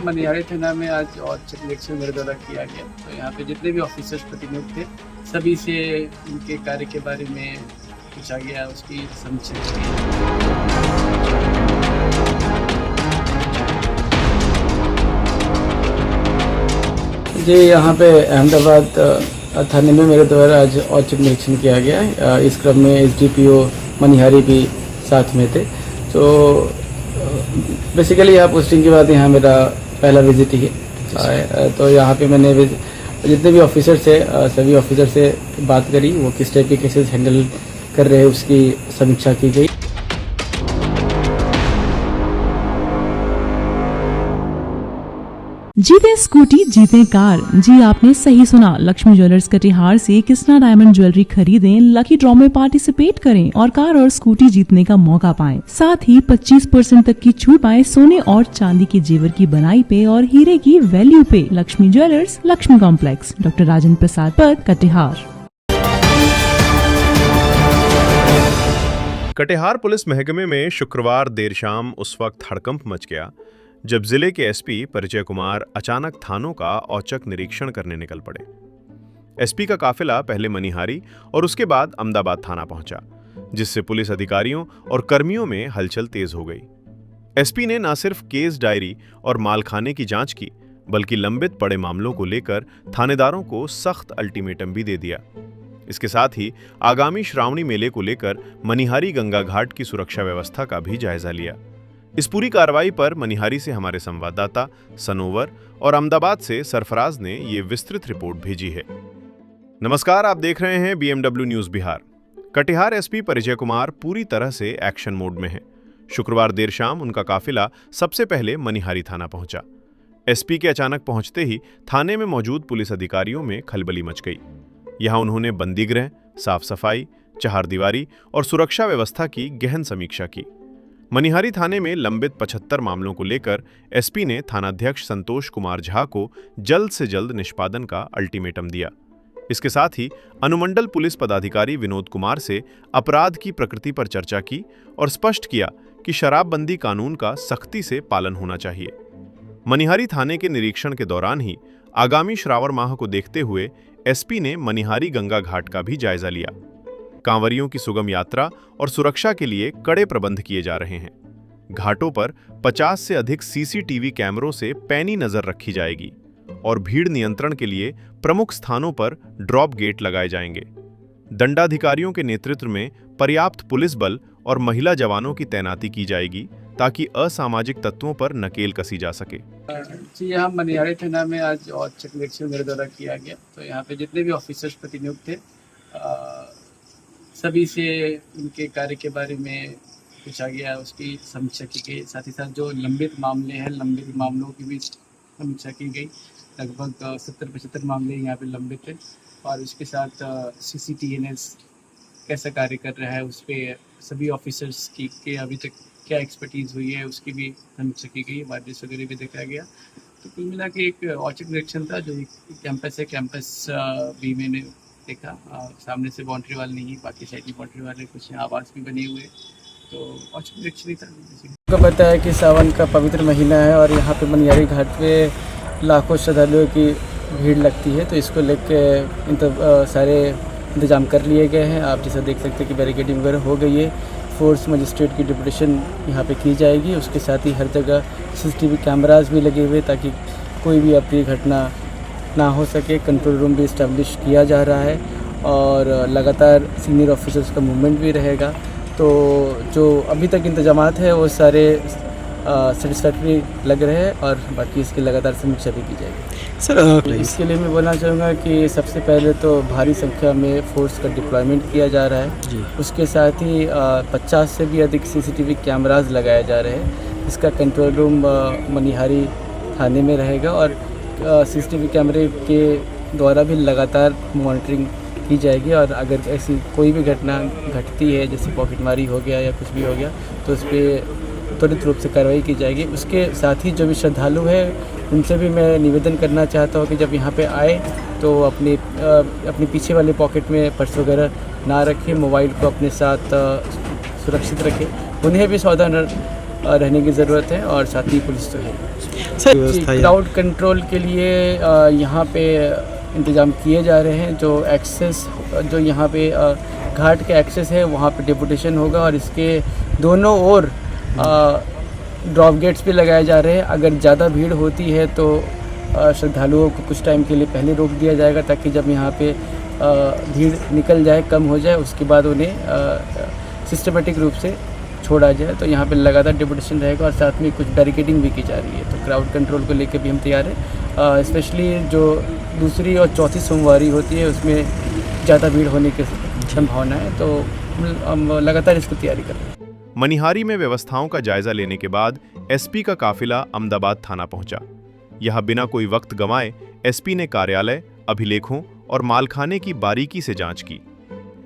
मनिहारी थाना में आज औचक निरीक्षण मेरे द्वारा किया गया। तो यहाँ पे जितने भी ऑफिसर्स प्रतिनियुक्त थे सभी से उनके कार्य के बारे में पूछा गया, उसकी समीक्षा की गई। जी, यहाँ पे अहमदाबाद थाने में मेरे द्वारा आज औचक निरीक्षण किया गया। इस क्रम में एसडीपीओ मनिहारी भी साथ में थे। तो बेसिकली यहाँ पोस्टिंग के बाद यहाँ मेरा पहला विजिट ही है। तो यहाँ पे मैंने जितने भी ऑफिसर थे सभी ऑफिसर से बात करी, वो किस टाइप के केसेस हैंडल कर रहे हैं उसकी समीक्षा की गई। जीते स्कूटी जीते कार। जी आपने सही सुना, लक्ष्मी ज्वेलर्स कटिहार से कृष्णा डायमंड ज्वेलरी खरीदें, लकी ड्रॉ में पार्टिसिपेट करें और कार और स्कूटी जीतने का मौका पाएं। साथ ही 25% तक की छूट पाएं सोने और चांदी के जेवर की बनाई पे और हीरे की वैल्यू पे। Lakshmi jewellers, Lakshmi complex, doctor Rajendra Prasad Path, Katihar. Katihar police महकमे में शुक्रवार देर शाम उस वक्त हड़कंप मच गया जब जिले के एसपी परिचय कुमार अचानक थानों का औचक निरीक्षण करने निकल पड़े। एसपी का काफिला पहले मनिहारी और उसके बाद अहमदाबाद थाना पहुंचा, जिससे पुलिस अधिकारियों और कर्मियों में हलचल तेज हो गई। एसपी ने न सिर्फ केस डायरी और मालखाने की जांच की, बल्कि लंबित पड़े मामलों को लेकर थानेदारों को सख्त अल्टीमेटम भी दे दिया। इसके साथ ही आगामी श्रावणी मेले को लेकर मनिहारी गंगा घाट की सुरक्षा व्यवस्था का भी जायजा लिया। इस पूरी कार्रवाई पर मनिहारी से हमारे संवाददाता सनोवर और अहमदाबाद से सरफराज ने ये विस्तृत रिपोर्ट भेजी है। नमस्कार, आप देख रहे हैं BMW news Bihar. Katihar SP परिचय कुमार पूरी तरह से एक्शन मोड में हैं। शुक्रवार देर शाम उनका काफिला सबसे पहले मनिहारी थाना पहुंचा। एसपी के अचानक पहुंचते ही थाने में मौजूद पुलिस अधिकारियों में खलबली मच गई। यहां उन्होंने बंदीगृह, साफ सफाई, चहारदीवारी और सुरक्षा व्यवस्था की गहन समीक्षा की। मनिहारी थाने में लंबित 75 मामलों को लेकर एसपी ने थानाध्यक्ष संतोष कुमार झा को जल्द से जल्द निष्पादन का अल्टीमेटम दिया। इसके साथ ही अनुमंडल पुलिस पदाधिकारी विनोद कुमार से अपराध की प्रकृति पर चर्चा की और स्पष्ट किया कि शराबबंदी कानून का सख्ती से पालन होना चाहिए। मनिहारी थाने के निरीक्षण के दौरान ही आगामी श्रावण माह को देखते हुए एसपी ने मनिहारी गंगा घाट का भी जायजा लिया। कांवरियों की सुगम यात्रा और सुरक्षा के लिए कड़े प्रबंध किए जा रहे हैं। घाटों पर 50 से अधिक सीसीटीवी कैमरों से पैनी नजर रखी जाएगी और भीड़ नियंत्रण के लिए प्रमुख स्थानों पर ड्रॉप गेट लगाए जाएंगे। दंडाधिकारियों के नेतृत्व में पर्याप्त पुलिस बल और महिला जवानों की तैनाती की जाएगी ताकि असामाजिक तत्वों पर नकेल कसी जा सके। जी, यहाँ मनिहारी थाना में आज औचक निरीक्षण मेरे द्वारा किया गया। तो यहाँ पे जितने भी ऑफिसर्स प्रतिनियुक्त थे सभी से उनके कार्य के बारे में पूछा गया, उसकी समीक्षा की गई। साथ ही साथ जो लंबित मामले हैं, लंबित मामलों की भी समीक्षा की गई। लगभग 70-75 मामले यहाँ पे लंबित थे और उसके साथ CCTNS कैसा कार्य कर रहा है, उस पर सभी ऑफिसर्स की अभी तक क्या एक्सपर्टीज़ हुई है उसकी भी समीक्षा की गई। वायरलेस वगैरह भी देखा गया। तो कुल मिला के एक औचक निरीक्षण था। जो कैंपस है, कैंपस भी मैंने देखा। सामने से बाउंड्री वाल नहीं, बाकी साइड की बाउंड्री वाले कुछ आवास भी बने हुए। तो औचक निरीक्षण ही था। आपको पता है कि सावन का पवित्र महीना है और यहाँ पे मनिहारी घाट पे लाखों श्रद्धालुओं की भीड़ लगती है। तो इसको लेकर सारे इंतजाम कर लिए गए हैं। आप जैसा देख सकते हैं कि बैरिकेडिंग वगैरह हो गई है। फोर्स मजिस्ट्रेट की डिप्यूटेशन यहाँ पे की जाएगी। उसके साथ ही हर जगह CCTV कैमरास भी लगे हुए ताकि कोई भी अप्रिय घटना ना हो सके। कंट्रोल रूम भी इस्टेब्लिश किया जा रहा है और लगातार सीनियर ऑफिसर्स का मूवमेंट भी रहेगा। तो जो अभी तक इंतजामात है वो सारे सेटिस्फैक्ट्री लग रहे हैं और बाकी इसकी लगातार समीक्षा भी की जाएगी। सर इसके लिए मैं बोलना चाहूँगा कि सबसे पहले तो भारी संख्या में फोर्स का डिप्लॉयमेंट किया जा रहा है जी। उसके साथ ही 50 से भी अधिक CCTV कैमरास लगाए जा रहे हैं। इसका कंट्रोल रूम मनिहारी थाने में रहेगा और CCTV कैमरे के द्वारा भी लगातार मॉनिटरिंग की जाएगी और अगर ऐसी कोई भी घटना घटती है जैसे पॉकेटमारी हो गया या कुछ भी हो गया तो उस पर त्वरित रूप से कार्रवाई की जाएगी। उसके साथ ही जो भी श्रद्धालु है उनसे भी मैं निवेदन करना चाहता हूँ कि जब यहाँ पे आए तो अपने पीछे वाले पॉकेट में पर्स वगैरह ना रखें, मोबाइल को अपने साथ सुरक्षित रखें। उन्हें भी सावधान रहने की ज़रूरत है, और साथ ही पुलिस तो है। व्यवस्था क्राउड कंट्रोल के लिए यहाँ पे इंतज़ाम किए जा रहे हैं। जो एक्सेस, जो यहाँ पे घाट के एक्सेस है वहाँ पे डेपुटेशन होगा, और इसके दोनों ओर ड्रॉप गेट्स भी लगाए जा रहे हैं। अगर ज़्यादा भीड़ होती है तो श्रद्धालुओं को कुछ टाइम के लिए पहले रोक दिया जाएगा, ताकि जब यहाँ पे भीड़ निकल जाए, कम हो जाए, उसके बाद उन्हें सिस्टमेटिक रूप से छोड़ा जाए। तो यहाँ पे लगातार डेपुटेशन रहेगा, और साथ में कुछ बैरिकेडिंग भी की जा रही है। तो क्राउड कंट्रोल को लेकर भी हम तैयार हैं। स्पेशली जो दूसरी और चौथी सोमवारी होती है उसमें ज़्यादा भीड़ होने की संभावना है, तो हम लगातार इसकी तैयारी कर रहे हैं। मनिहारी में व्यवस्थाओं का जायजा लेने के बाद एसपी का काफिला अहमदाबाद थाना पहुंचा। यहां बिना कोई वक्त गंवाए एसपी ने कार्यालय, अभिलेखों और मालखाने की बारीकी से जांच की।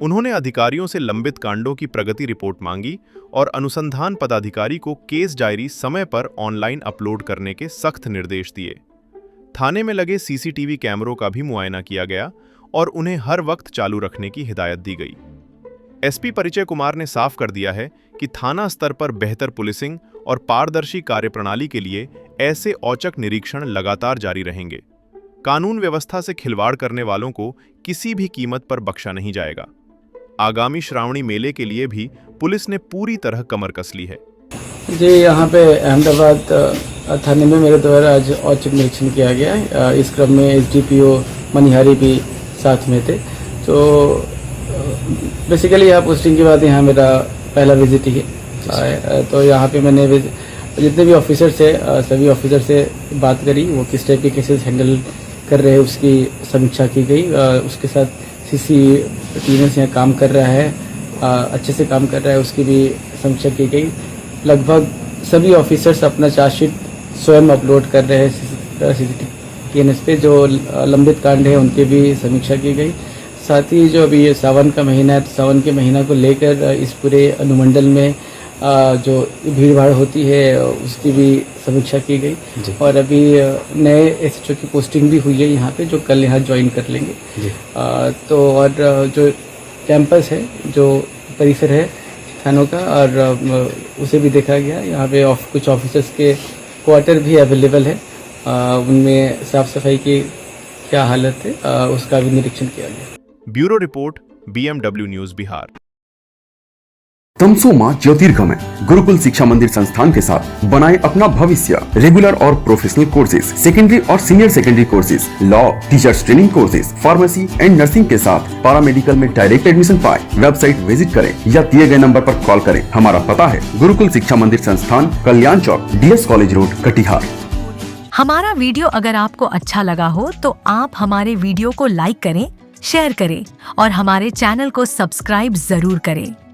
उन्होंने अधिकारियों से लंबित कांडों की प्रगति रिपोर्ट मांगी और अनुसंधान पदाधिकारी को केस डायरी समय पर ऑनलाइन अपलोड करने के सख्त निर्देश दिए। थाने में लगे सीसीटीवी कैमरों का भी मुआयना किया गया और उन्हें हर वक्त चालू रखने की हिदायत दी गई। एसपी परिचय कुमार ने साफ कर दिया है कि थाना स्तर पर बेहतर पुलिसिंग और पारदर्शी कार्यप्रणाली के लिए ऐसे औचक निरीक्षण लगातार जारी रहेंगे। कानून व्यवस्था से खिलवाड़ करने वालों को किसी भी कीमत पर बख्शा नहीं जाएगा। आगामी श्रावणी मेले के लिए भी पुलिस ने पूरी तरह कमर कस ली है। जी, यहाँ पे अहमदाबाद थाने में मेरे द्वारा आज औचक निरीक्षण किया गया। इस क्रम में एसडीपीओ मनिहारी भी साथ में थे। तो बेसिकली यहाँ पोस्टिंग के बाद यहाँ मेरा पहला विजिट ही है। तो यहाँ पे मैंने जितने भी ऑफिसर से सभी ऑफिसर से बात करी, वो किस टाइप के केसेस हैंडल कर रहे हैं उसकी समीक्षा की गई। उसके साथ सीसी टीम्स यहाँ काम कर रहा है, अच्छे से काम कर रहा है, उसकी भी समीक्षा की गई। लगभग सभी ऑफिसर्स अपना चार्जशीट स्वयं अपलोड कर रहे हैं सीसीटीएनएस पे। जो लंबित कांड है उनकी भी समीक्षा की गई। साथ ही जो अभी ये सावन का महीना है, तो सावन के महीना को लेकर इस पूरे अनुमंडल में जो भीड़ भाड़ होती है उसकी भी समीक्षा की गई। और अभी नए एसएचओ की पोस्टिंग भी हुई है यहाँ पे, जो कल यहाँ ज्वाइन कर लेंगे। तो और जो कैंपस है, जो परिसर है थानों का, और उसे भी देखा गया। यहाँ पे कुछ ऑफिसर्स के क्वार्टर भी अवेलेबल है, उनमें साफ सफाई की क्या हालत है उसका भी निरीक्षण किया गया। Bureau report, BMW news Bihar. Tamasoma Jyotirgamaya Gurukul Shiksha Mandir संस्थान के साथ बनाए अपना भविष्य। रेगुलर और प्रोफेशनल कोर्सेज, सेकेंडरी और senior secondary courses, law, teachers training courses, pharmacy and nursing के साथ पैरामेडिकल में डायरेक्ट एडमिशन पाए। वेबसाइट विजिट करें या दिए गए नंबर पर कॉल करें। हमारा पता है गुरुकुल शिक्षा मंदिर संस्थान, कल्याण चौक, DS कॉलेज रोड, कटिहार। हमारा वीडियो अगर आपको अच्छा लगा हो तो आप हमारे वीडियो को लाइक करें, शेयर करें और हमारे चैनल को सब्सक्राइब जरूर करें।